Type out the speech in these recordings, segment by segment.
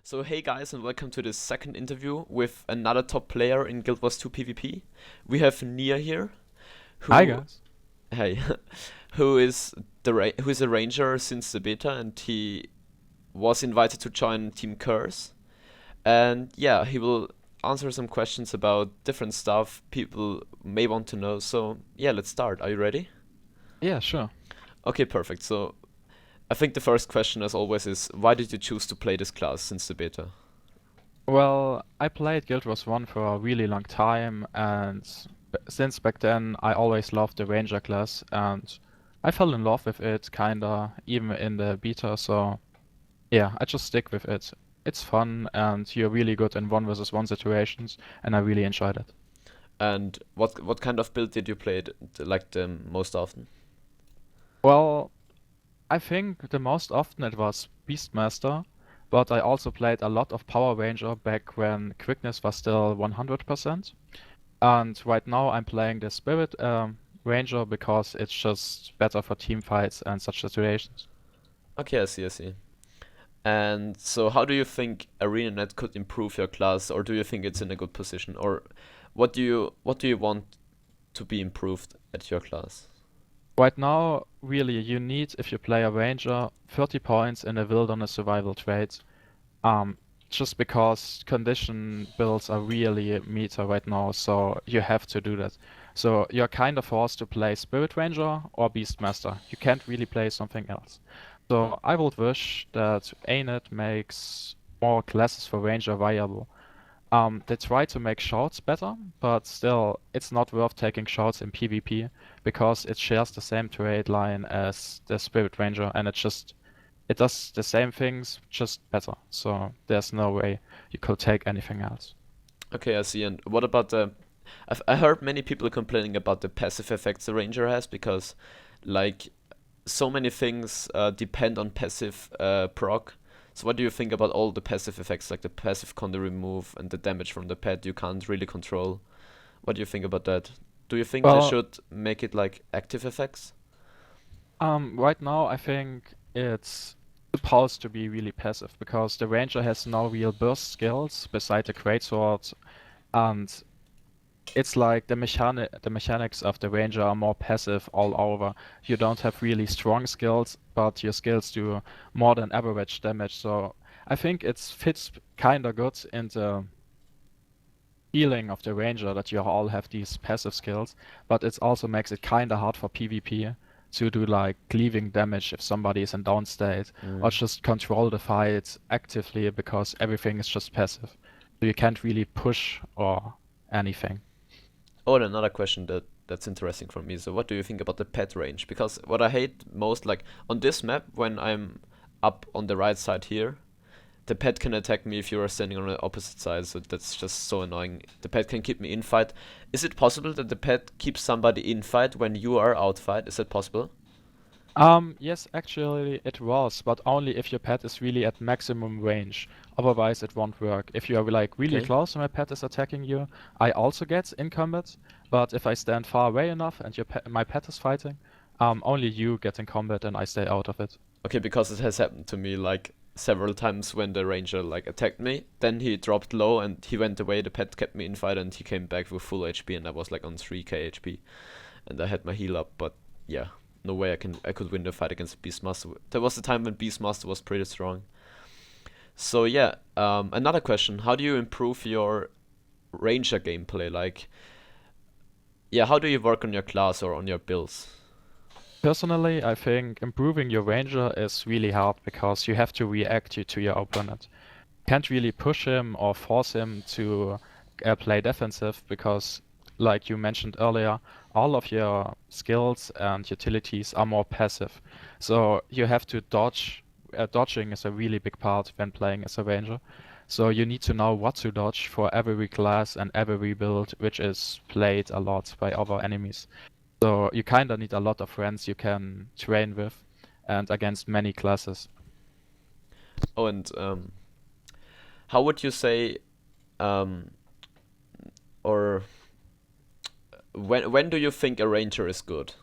So hey guys, and welcome to this second interview with another top player in Guild Wars 2 PvP. We have Niah here, Hi who guys. hey, who is a ranger since the beta, and he was invited to join Team Curse. And yeah, he will answer some questions about different stuff people may want to know. So yeah, let's start. Are you ready? Yeah, sure. Okay, perfect. So I think the first question, as always, is why did you choose to play this class since the beta? Well, I played Guild Wars 1 for a really long time, and since back then I always loved the Ranger class, and I fell in love with it kinda even in the beta, so yeah, I just stick with it. It's fun, and you're really good in one versus one situations, and I really enjoyed it. And what kind of build did you play like the most often? Well, I think the most often it was Beastmaster, but I also played a lot of Power Ranger back when quickness was still 100%. And right now I'm playing the Spirit Ranger because it's just better for team fights and such situations. Okay, I see. And so how do you think ArenaNet could improve your class, or do you think it's in a good position? Or what do you want to be improved at your class? Right now, really, you need, if you play a Ranger, 30 points in a Wilderness Survival trait. Um, just because condition builds are really meta right now, so you have to do that. So you're kind of forced to play Spirit Ranger or Beastmaster. You can't really play something else. So I would wish that ANET makes more classes for Ranger viable. They try to make shouts better, but still, it's not worth taking shouts in PvP because it shares the same trade line as the Spirit Ranger, and it does the same things, just better. So there's no way you could take anything else. Okay, I see. And what about I heard many people complaining about the passive effects the ranger has because, like, so many things depend on passive proc. So what do you think about all the passive effects, like the passive counter remove and the damage from the pet you can't really control? What do you think about that? Do you think they Well, should make it like active effects? right now I think it's supposed to be really passive because the Ranger has no real burst skills beside the Greatsword, and it's like the mechanics of the Ranger are more passive all over. You don't have really strong skills, but your skills do more than average damage. So I think it fits kinda good in the feeling of the Ranger that you all have these passive skills, but it also makes it kinda hard for PvP to do like cleaving damage if somebody is in down state, or Mm. just control the fight actively because everything is just passive. So you can't really push or anything. Oh, and another question that's interesting for me. So, what do you think about the pet range? Because what I hate most, like on this map, when I'm up on the right side here, the pet can attack me if you are standing on the opposite side. So that's just so annoying. The pet can keep me in fight. Is it possible that the pet keeps somebody in fight when you are out fight? Is that possible? Yes, actually it was, but only if your pet is really at maximum range. Otherwise it won't work. If you are like really Okay. close and my pet is attacking you, I also get in combat. But if I stand far away enough and my pet is fighting, only you get in combat and I stay out of it. Okay, because it has happened to me like several times when the ranger like attacked me. Then he dropped low and he went away. The pet kept me in fight and he came back with full HP and I was like on 3k HP and I had my heal up. But yeah, no way I could win the fight against Beastmaster. There was a time when Beastmaster was pretty strong. So yeah, another question: how do you improve your ranger gameplay? Like, yeah, how do you work on your class or on your builds? Personally, I think improving your ranger is really hard because you have to react to your opponent. Can't really push him or force him to play defensive because, like you mentioned earlier, all of your skills and utilities are more passive. So you have to dodge. Dodging is a really big part when playing as a ranger. So you need to know what to dodge for every class and every build, which is played a lot by other enemies. So you kind of need a lot of friends you can train with and against many classes. Oh, and how would you say, um, or when do you think a ranger is good?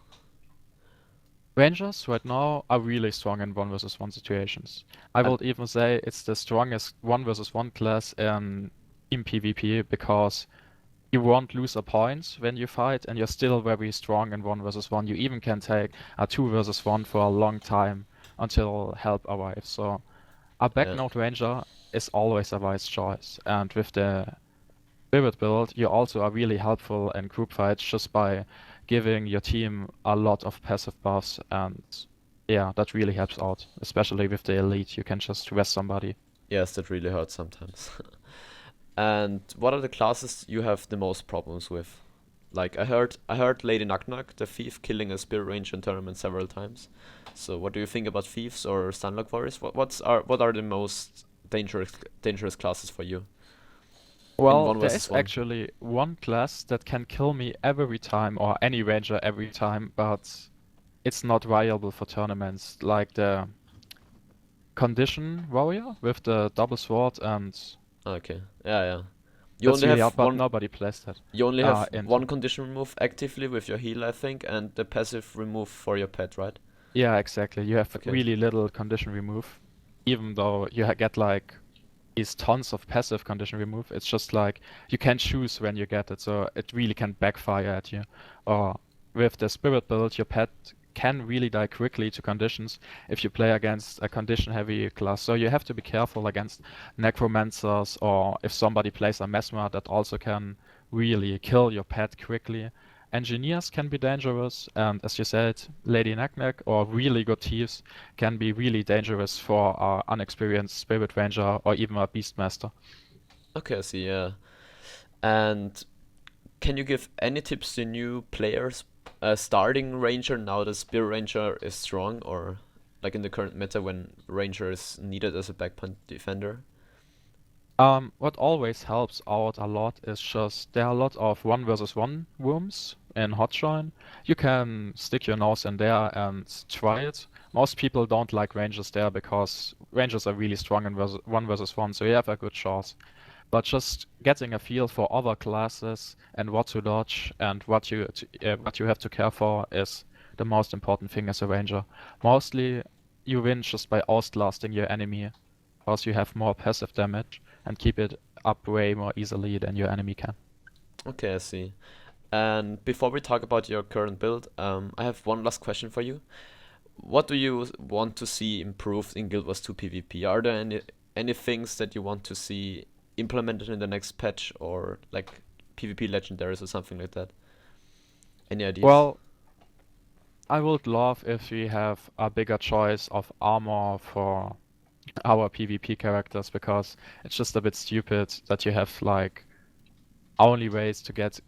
Rangers right now are really strong in 1 versus 1 situations. I And would even say it's the strongest 1 versus 1 class in PvP because you won't lose a point when you fight, and you're still very strong in 1 versus 1. You even can take a 2 versus 1 for a long time until help arrives. So a yeah, backnote ranger is always a wise choice. And with the spirit build, you also are really helpful in group fights just by giving your team a lot of passive buffs, and yeah, that really helps out, especially with the elite. You can just rest somebody. yes, that really hurts sometimes. And what are the classes you have the most problems with? Like I heard Lady Knock Knock, the thief, killing a Spirit Ranger in tournament several times. So what do you think about thieves or Stunlock Warriors? What are the most dangerous classes for you in Well, one there versus is one? actually one class that can kill me every time, or any ranger every time, but it's not viable for tournaments, like the condition warrior with the double sword, and Okay, yeah, yeah. You that's only really have hard, but one. nobody plays that. You only have Into. one condition remove actively with your heal, I think, and the passive remove for your pet, right? Yeah, exactly. You have Okay. really little condition remove, even though you get like these tons of passive condition remove. It's just like you can choose when you get it, so it really can backfire at you. Or with the spirit build, your pet can really die quickly to conditions if you play against a condition heavy class. So you have to be careful against necromancers, or if somebody plays a mesmer that also can really kill your pet quickly. Engineers can be dangerous, and as you said, Lady Knack or really good thieves can be really dangerous for our unexperienced Spirit Ranger or even a Beastmaster. Okay, I see, yeah. And can you give any tips to new players starting Ranger now that Spear Ranger is strong, or like in the current meta when Ranger is needed as a backpoint defender? What always helps out a lot is just there are a lot of 1 versus 1 rooms in Hotjoin. You can stick your nose in there and try it. Most people don't like Rangers there because Rangers are really strong in 1 versus 1, so you have a good chance. But just getting a feel for other classes and what to dodge and what you have to care for is the most important thing as a ranger. Mostly, you win just by outlasting your enemy, because you have more passive damage and keep it up way more easily than your enemy can. Okay, I see. And before we talk about your current build, I have one last question for you. What do you want to see improved in Guild Wars 2 PvP? Are there any things that you want to see implemented in the next patch, or like PvP legendaries or something like that? Any ideas? Well, I would love if we have a bigger choice of armor for our PvP characters, because it's just a bit stupid that you have like only ways to get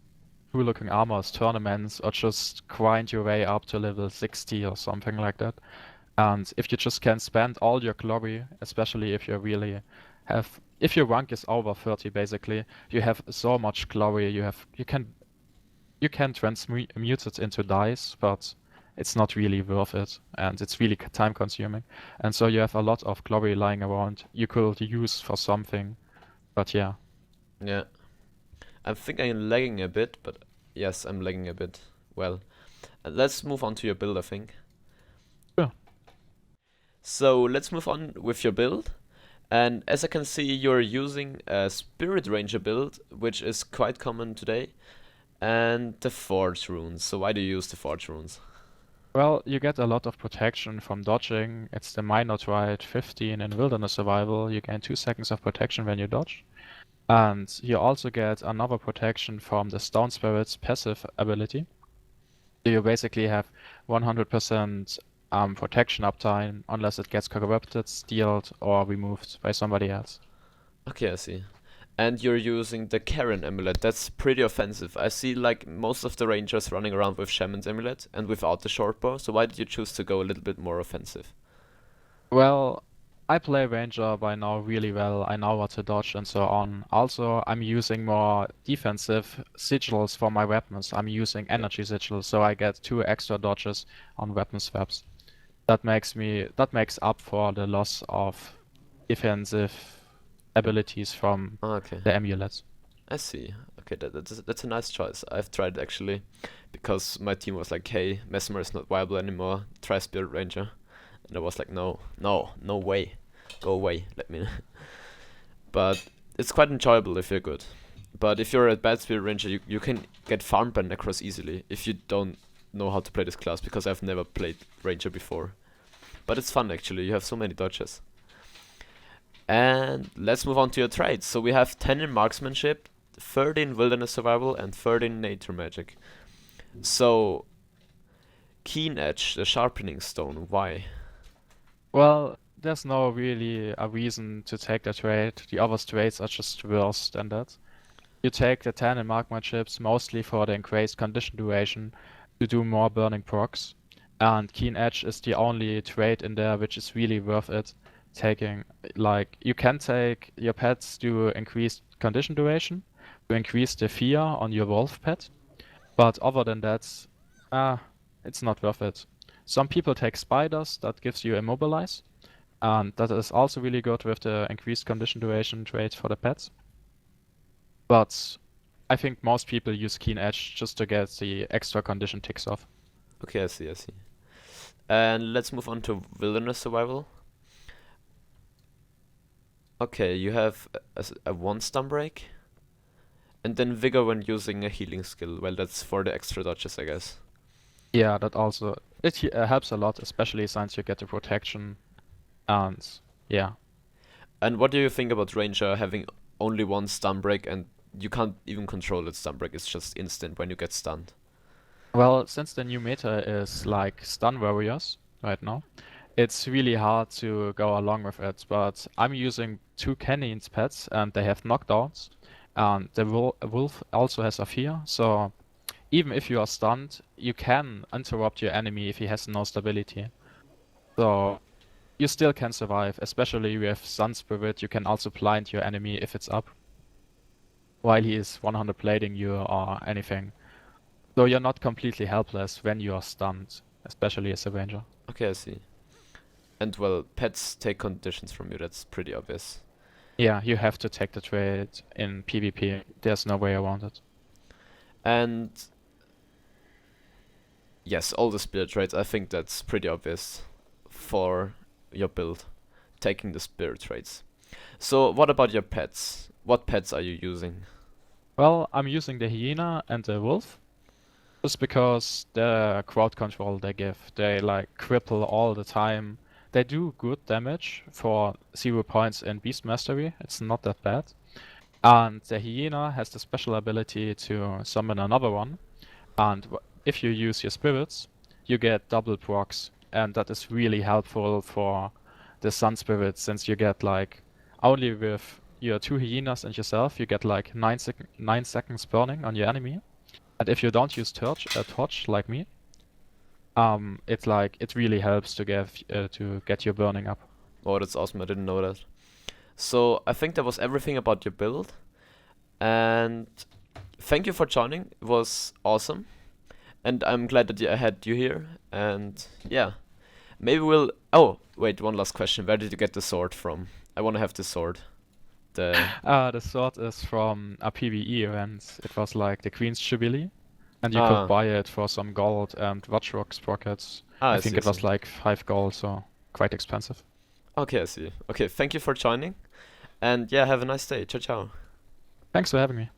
cool looking armors, tournaments, or just grind your way up to level 60 or something like that. And if you just can spend all your glory, especially if you really if your rank is over 30 basically, you have so much glory, you can transmute it into dice, but it's not really worth it, and it's really time consuming. And so you have a lot of glory lying around you could use for something, but yeah. Yeah. I think I'm lagging a bit, but yes, I'm lagging a bit. Well, let's move on to your build, I think. Sure. So let's move on with your build. And as I can see, you're using a Spirit Ranger build, which is quite common today, and the Forge runes. So why do you use the Forge runes? Well, you get a lot of protection from dodging. It's the minor trait 15 in wilderness survival. You gain 2 seconds of protection when you dodge. And you also get another protection from the Stone Spirit's passive ability. So you basically have 100% protection uptime unless it gets corrupted, stealed, or removed by somebody else. Okay, I see. And you're using the Karen amulet. That's pretty offensive. I see like most of the rangers running around with Shaman's amulet and without the short bow. So why did you choose to go a little bit more offensive? Well, I play Ranger by now really well. I know what to dodge and so on. Also, I'm using more defensive sigils for my weapons. I'm using Yeah. energy sigils, so I get 2 extra dodges on weapon swaps. That makes up for the loss of defensive abilities from Okay. the amulets. I see. Okay, that's a nice choice. I've tried it actually, because my team was like, "Hey, Mesmer is not viable anymore. Try Spirit Ranger," and I was like, "No, no, no way, go away, let me." But it's quite enjoyable if you're good. But if you're a bad Spirit Ranger, you can get farmed by Necros easily if you don't know how to play this class, because I've never played Ranger before. But it's fun actually, you have so many dodges. And let's move on to your traits. So we have 10 in Marksmanship, 30 in Wilderness Survival, and 30 in Nature Magic. So, Keen Edge, the Sharpening Stone, why? Well, there's no really a reason to take the trait. The other traits are just worse than that. You take the 10 in marksmanships mostly for the increased condition duration to do more burning procs. And Keen Edge is the only trait in there which is really worth it. Taking, like, you can take your pets to increase condition duration, to increase the fear on your wolf pet. But other than that, it's not worth it. Some people take spiders, that gives you immobilize. And that is also really good with the increased condition duration trait for the pets. But I think most people use Keen Edge just to get the extra condition ticks off. Okay, I see, I see. And let's move on to Wilderness Survival. Okay, you have a 1 stun break, and then Vigor when using a healing skill. Well, that's for the extra dodges, I guess. Yeah, that also helps a lot, especially since you get the protection. And yeah, And what do you think about Ranger having only 1 stun break, and you can't even control its stun break, it's just instant when you get stunned? well, since the new meta is like stun warriors right now, it's really hard to go along with it. But I'm using 2 Canine's pets, and they have knockdowns, and the wolf also has a fear. So even if you are stunned, you can interrupt your enemy if he has no stability. So you still can survive, especially with Sun Spirit. You can also blind your enemy if it's up, while he is 100 blading you or anything. So you're not completely helpless when you are stunned, especially as a ranger. Okay, I see. And well, pets take conditions from you, that's pretty obvious. Yeah, you have to take the trade in PvP. There's no way around it. And yes, all the spirit traits, I think that's pretty obvious for your build, taking the spirit traits. So what about your pets? What pets are you using? Well, I'm using the hyena and the wolf, just because the crowd control they give, they like cripple all the time. They do good damage for 0 points in Beast Mastery, it's not that bad. And the hyena has the special ability to summon another one, and if you use your spirits, you get double procs, and that is really helpful for the sun spirit, since you get like only with your 2 hyenas and yourself, you get like 9 seconds burning on your enemy. And if you don't use torch like me, it really helps to get your burning up. Oh, that's awesome, I didn't know that. So I think that was everything about your build. And thank you for joining, it was awesome. And I'm glad that I had you here. And yeah, maybe we'll... Oh, wait, one last question. Where did you get the sword from? I want to have the sword. The sword is from a PvE event. It was like the Queen's Jubilee, and you Ah, could buy it for some gold and Watchrock sprockets. I I see, think I it was see. like 5 gold, so quite expensive. Okay, I see. Okay, thank you for joining. And yeah, have a nice day. Ciao, ciao. Thanks for having me.